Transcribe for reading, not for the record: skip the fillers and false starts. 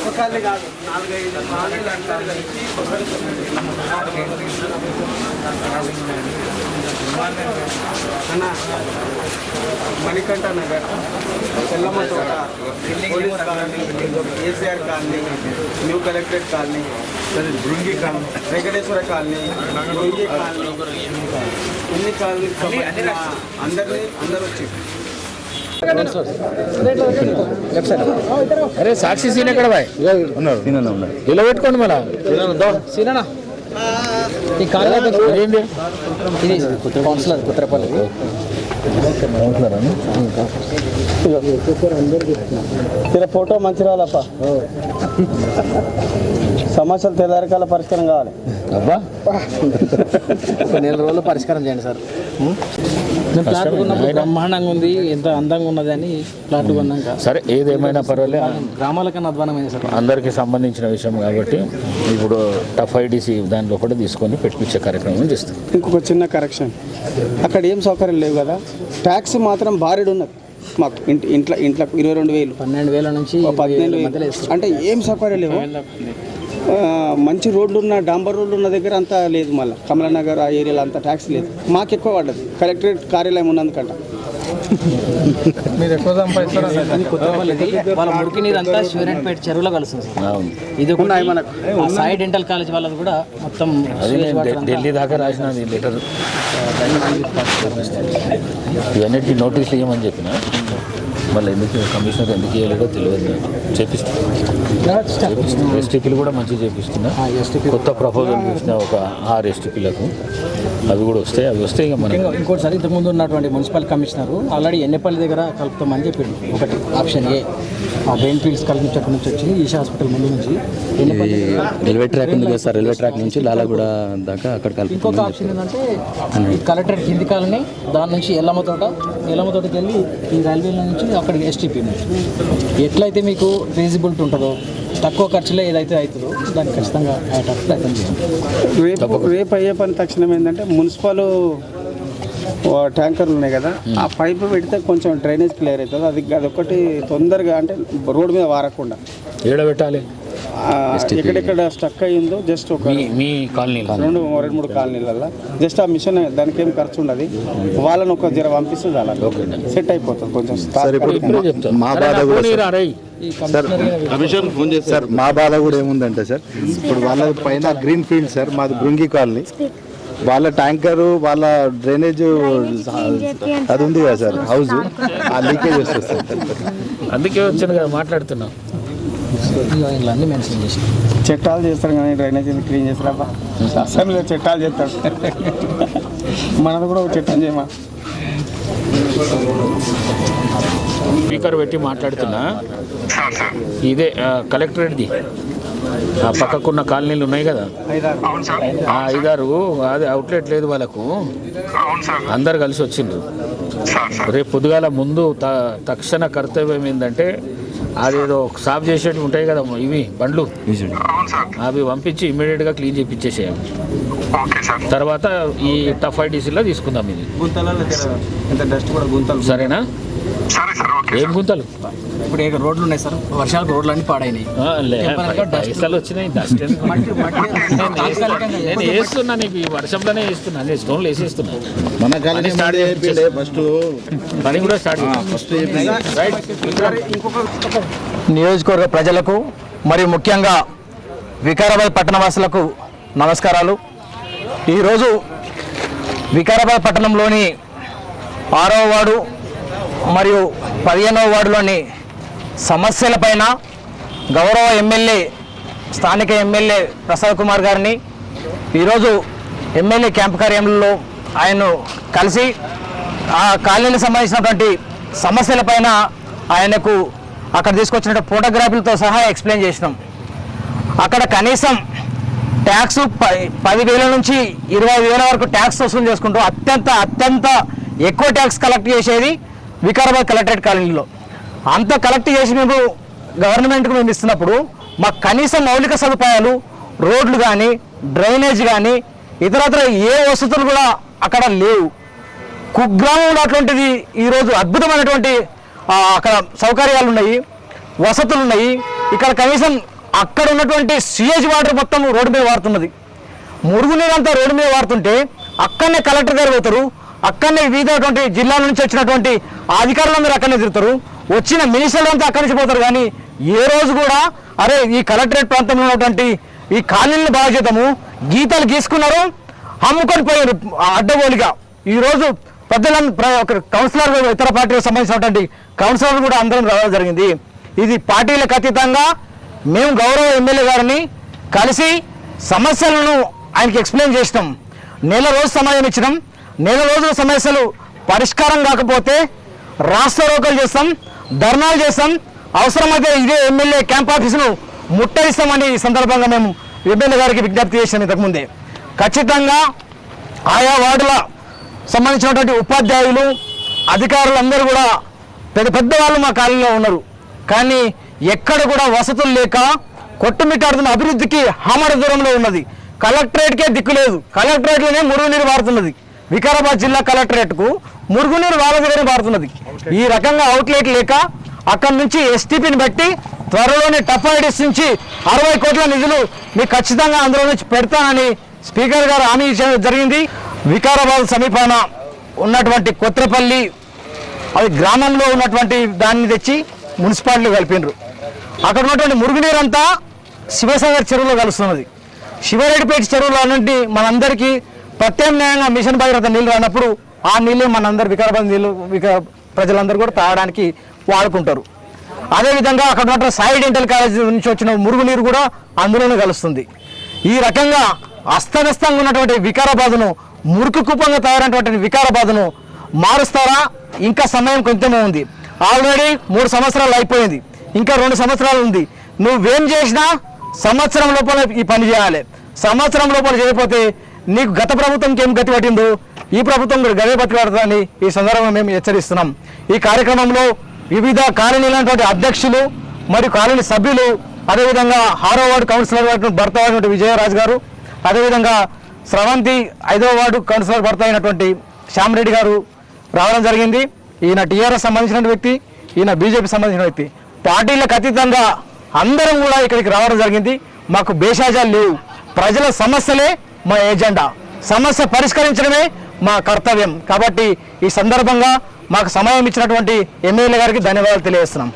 ఒక్కసారి కాదు 4-5 కాలనీలు అంటారు కలిసి అన్న మణికంఠ నగర్, తెల్లమ్మ తోట, police colony, KCR colony, new collectorate colony, Brungi colony, Venkateswara colony, Brungi colony, ఇన్ని కాలనీలు అందరూ వచ్చి అరే సాక్షి సీన్ ఎక్కడ బాయ్ ఉన్నారు ఇలా పెట్టుకోండి మళ్ళా సీనా ఈ కాలేజ్ ఏంటి ఇది కౌన్సిలర్ కుత్రపల్లి ఫోటో మంచి రాలప్ప సమస్యలు తెల్లరికాల పరిష్కారం కావాలి. అబ్బా ఒక నెల రోజుల్లో పరిష్కారం చేయండి సార్. ప్లాట్ కొన్నప్పుడు బ్రహ్మాండంగా ఉంది, ఎంత అందంగా ఉన్నది అని ప్లాట్ కొన్నాక సరే ఏదేమైనా పర్వాలేదు, గ్రామాల కన్నా అధ్వానమైంది సార్. అందరికీ సంబంధించిన విషయం కాబట్టి ఇప్పుడు టఫ్ ఐడిసి దాంట్లో కూడా తీసుకొని పెట్టించే కార్యక్రమం చేస్తాం. ఇంకొక చిన్న కరెక్షన్, అక్కడ ఏం సౌకర్యం లేవు కదా, ట్యాక్స్ మాత్రం భారీడు ఉన్నది మాకు. ఇంట్లో 22,000 12,000 నుంచి 15,000 అంటే ఏం సౌకర్యం లేవు. మంచి రోడ్లు ఉన్న డాంబర్ రోడ్లు ఉన్న దగ్గర అంతా లేదు. మళ్ళీ కమలానగర్ ఆ ఏరియాలో అంతా ట్యాక్స్ లేదు. మాకు ఎక్కువ పడ్డది కలెక్టరేట్ కార్యాలయం ఉన్నందుకంట. మీరు ఎక్కువ సంపాదిస్తారు. వాళ్ళ మురికి నీరు అంతా శివరెడ్డిపేట చెరువులో కలుస్తుంది. ఇది మనకు సాయి డెంటల్ కాలేజ్ వాళ్ళది కూడా మొత్తం ఢిల్లీ దాకా రాసిన లెటర్. ఇవన్నిటికీ నోటీసులు ఇవ్వమని చెప్పిన మళ్ళీ ఎందుకు కమిషనర్ ఎందుకు ఇవ్వలేదో తెలియదు. చేపిస్తున్నా ఎస్టీపీలు కూడా మంచిగా చేపిస్తున్నా. కొత్త ప్రపోజల్ చూసిన ఒక 6 ఎస్టీపీలకు అవి కూడా వస్తాయి. అవి వస్తాయి ఇక మనకి. ఇంకోటిసారి ఇంతకుముందు ఉన్నటువంటి మున్సిపల్ కమిషనర్ ఆల్రెడీ ఎన్నెపల్లి దగ్గర కలుపుతామని చెప్పిండు. ఒకటి ఆప్షన్ ఏ, ఆ బ్రెయిన్ ఫీల్డ్స్ కల్పించడం నుంచి వచ్చి ఈషా హాస్పిటల్ ముందు నుంచి రైల్వే ట్రాక్ ఉంది కదా సార్, రైల్వే ట్రాక్ నుంచి లాలాగూడ దాకా అక్కడ కలిపి. ఇంకొక ఆప్షన్ ఏంటంటే ఈ కలెక్టరేట్ కింది కాలనీ, దాని నుంచి ఎల్లమ్మ తోటకి వెళ్ళి ఈ రైల్వే నుంచి అక్కడికి ఎస్టీపీ నుంచి ఎట్లయితే మీకు ఫీజిబిలిటీ ఉంటుందో, తక్కువ ఖర్చులో ఏదైతే అవుతుందో దాన్ని ఖచ్చితంగా ప్రయత్నం చేయండి. రేపు అయ్యే పని తక్షణం ఏంటంటే మున్సిపల్ ట్యాంకర్లు ఉన్నాయి కదా, ఆ పైపు పెడితే కొంచెం డ్రైనేజ్ క్లియర్ అవుతుంది. అదొకటి తొందరగా అంటే రోడ్డు మీద వారకుండా ఏడబెట్టాలి. ఎక్కడెక్కడ స్టక్ అయ్యిందో జస్ట్ ఒక మీ కాలనీ 2-3 కాలనీలలో జస్ట్ ఆ మిషన్ దానికి ఏం ఖర్చు ఉండదు. వాళ్ళని ఒక జర పంపిస్తే చాలా సెట్ అయిపోతుంది కొంచెం. సార్ మా బాధ కూడా ఏముందంటే సార్, ఇప్పుడు వాళ్ళ పైన గ్రీన్ ఫీల్డ్ సార్, మాది బృంగి కాలనీ, వాళ్ళ ట్యాంకరు వాళ్ళ డ్రైనేజ్ అది ఉంది కదా సార్, హౌస్ ఆ లీకేజ్ వస్తుంది సార్. అందుకే వచ్చాను కదా మాట్లాడుతున్నాం. అన్నీ మెన్షన్ చేసి చట్టాలు చేస్తారు కానీ డ్రైనేజీలు క్లీన్ చేస్తారా? అసెంబ్లీలో చట్టాలు చేస్తారు, మనది కూడా ఒక చట్టం చేయమా. స్పీకర్ పెట్టి మాట్లాడుతున్నా. ఇదే కలెక్టరేట్ది పక్కకున్న కాలనీలు ఉన్నాయి కదా, 5-6 అదే అవుట్లెట్ లేదు వాళ్ళకు, అందరు కలిసి వచ్చిండ్రు. రేపు పొద్దుగాల ముందు తక్షణ కర్తవ్యం ఏంటంటే అదేదో సాఫ్ చేసేవి ఉంటాయి కదా ఇవి బండ్లు, అవి పంపించి ఇమ్మీడియట్గా క్లీన్ చేయించేసేయాలి. తర్వాత ఈ టఫ్ ఐడిసిలో తీసుకుందాం. ఇది సరేనా? ఏం గుంతలు? ఇప్పుడు రోడ్లు ఉన్నాయి సార్, వర్షాలకు రోడ్లు అన్ని పాడైనాయి. పైసలు వచ్చినాయి, డస్ట్ నేను వేస్తున్నా నీకు, ఈ వర్షంలోనే వేస్తున్నా, నేను స్టోన్లు వేసేస్తున్నా. మన కాలనీ ఫస్ట్ పని కూడా స్టార్ట్. నియోజకవర్గ ప్రజలకు మరియు ముఖ్యంగా వికారాబాద్ పట్టణవాసులకు నమస్కారాలు. ఈరోజు వికారాబాద్ పట్టణంలోని 6వ వార్డు మరియు 15వ వార్డులోని సమస్యలపైన గౌరవ ఎమ్మెల్యే, స్థానిక ఎమ్మెల్యే ప్రసాద్ కుమార్ గారిని ఈరోజు ఎమ్మెల్యే క్యాంప్ కార్యాలయంలో ఆయన్ను కలిసి ఆ కాలనీకి సంబంధించినటువంటి సమస్యలపైన ఆయనకు అక్కడ తీసుకొచ్చిన ఫోటోగ్రాఫీలతో సహా ఎక్స్ప్లెయిన్ చేసినాం. అక్కడ కనీసం ట్యాక్స్ 10,000 నుంచి 20,000 వరకు ట్యాక్స్ వసూలు చేసుకుంటూ అత్యంత ఎక్కువ ట్యాక్స్ కలెక్ట్ చేసేది వికారాబాద్ కలెక్టరేట్ కాలనీలో. అంత కలెక్ట్ చేసి మేము గవర్నమెంట్కు మేము ఇస్తున్నప్పుడు మాకు కనీస మౌలిక సదుపాయాలు, రోడ్లు కానీ, డ్రైనేజ్ కానీ, ఇతరత్ర ఏ వసతులు కూడా అక్కడ లేవు. కుగ్రామంలో అటువంటిది ఈరోజు అద్భుతమైనటువంటి అక్కడ సౌకర్యాలు ఉన్నాయి, వసతులు ఉన్నాయి. ఇక్కడ కనీసం అక్కడ ఉన్నటువంటి సియేజ్ వాటర్ మొత్తం రోడ్డు మీద వాడుతున్నది. మురుగునీరు అంతా రోడ్డు మీద వాడుతుంటే అక్కడనే కలెక్టర్ గారు పోతారు, అక్కడనే వివిధటువంటి జిల్లాల నుంచి వచ్చినటువంటి అధికారులందరూ అక్కడనే తిరుగుతారు, వచ్చిన మినిస్టర్లు అంతా అక్కడి నుంచి పోతారు. కానీ ఏ రోజు కూడా అరే ఈ కలెక్టరేట్ ప్రాంతంలో ఉన్నటువంటి ఈ కాలనీలను బాగా చేద్దాము, గీతలు గీసుకున్నారు, అమ్ముకొని పోయారు అడ్డగోలుగా. ఈరోజు పెద్దలందరూ కౌన్సిలర్, ఇతర పార్టీలకు సంబంధించినటువంటి కౌన్సిలర్లు కూడా అందరం రావడం జరిగింది. ఇది పార్టీలకు అతీతంగా మేము గౌరవ ఎమ్మెల్యే గారిని కలిసి సమస్యలను ఆయనకి ఎక్స్ప్లెయిన్ చేసినాం. నెల రోజు సమయం ఇచ్చినాం. నెల రోజుల సమస్యలు పరిష్కారం కాకపోతే రాష్ట్ర రోకలు చేస్తాం, ధర్నాలు చేస్తాం, అవసరమైతే ఇదే ఎమ్మెల్యే క్యాంప్ ఆఫీసును ముట్టడిస్తామని ఈ సందర్భంగా మేము ఎమ్మెల్యే గారికి విజ్ఞప్తి చేసాం. ఇంతకుముందే ఖచ్చితంగా ఆయా వార్డుల సంబంధించినటువంటి ఉపాధ్యాయులు, అధికారులు అందరూ కూడా పెద్ద పెద్ద వాళ్ళు మా కాలనీలో ఉన్నారు. కానీ ఎక్కడ కూడా వసతులు లేక కొట్టుమిట్టాడుతున్న అభివృద్ధికి హామర దూరంలో ఉన్నది. కలెక్టరేట్కే దిక్కు లేదు. కలెక్టరేట్లోనే మురుగునీరు వాడుతున్నది. వికారాబాద్ జిల్లా కలెక్టరేట్కు మురుగునీరు వాళ్ళ దగ్గరే వాడుతున్నది. ఈ రకంగా అవుట్లెట్ లేక అక్కడి నుంచి ఎస్టీపీని బట్టి త్వరలోనే టఫ్ఐడిస్ నుంచి 60 కోట్ల నిధులు మీకు ఖచ్చితంగా అందులో నుంచి పెడతానని స్పీకర్ గారు హామీ ఇచ్చడం జరిగింది. వికారాబాద్ సమీపాన ఉన్నటువంటి కొత్రపల్లి అది గ్రామంలో ఉన్నటువంటి దాన్ని తెచ్చి మున్సిపాలిటీలో కలిపినారు. అక్కడ ఉన్నటువంటి మురుగునీరు అంతా శివసాగర్ చెరువులో కలుస్తున్నది. శివరెడ్డిపేట చెరువులో నుండి మనందరికీ ప్రత్యామ్నాయంగా మిషన్ భగీరథ నీళ్ళు రానప్పుడు ఆ నీళ్ళే మనందరు వికారాబాద్ నీళ్ళు ప్రజలందరూ కూడా తాగడానికి వాడుకుంటారు. అదేవిధంగా అక్కడ ఉన్న సాయి డెంటల్ కాలేజ్ నుంచి వచ్చిన మురుగునీరు కూడా అందులోనే కలుస్తుంది. ఈ రకంగా అస్తవ్యస్తంగా ఉన్నటువంటి వికారాబాద్ను, మురికి కుప్పంగా తయారైనటువంటి వికారాబాద్ను మారుస్తారా? ఇంకా సమయం కొంచెమే ఉంది. ఆల్రెడీ 3 సంవత్సరాలు అయిపోయింది, ఇంకా 2 సంవత్సరాలు ఉంది. నువ్వేం చేసినా సంవత్సరం లోపల ఈ పని చేయాలి. సంవత్సరం లోపల చేయకపోతే నీకు గత ప్రభుత్వంకి ఏం గతి పట్టిందో ఈ ప్రభుత్వం కూడా గదే బతి పడుతుందని ఈ సందర్భంగా మేము హెచ్చరిస్తున్నాం. ఈ కార్యక్రమంలో వివిధ కాలనీలైనటువంటి అధ్యక్షులు మరియు కాలనీ సభ్యులు, అదేవిధంగా 6వ వార్డు కౌన్సిలర్ భర్త అయినటువంటి విజయరాజు గారు, అదేవిధంగా స్రవంతి 5వ వార్డు కౌన్సిలర్ భర్త అయినటువంటి శ్యామరెడ్డి గారు రావడం జరిగింది. ఈయన టీఆర్ఎస్ సంబంధించిన వ్యక్తి, ఈయన బీజేపీ సంబంధించిన వ్యక్తి. పార్టీలకు అతీతంగా అందరం కూడా ఇక్కడికి రావడం జరిగింది. మాకు భేషాజాలు లేవు. ప్రజల సమస్యలే మా ఎజెండా, సమస్య పరిష్కరించడమే మా కర్తవ్యం. కాబట్టి ఈ సందర్భంగా మాకు సమయం ఇచ్చినటువంటి ఎమ్మెల్యే గారికి ధన్యవాదాలు తెలియజేస్తున్నాం.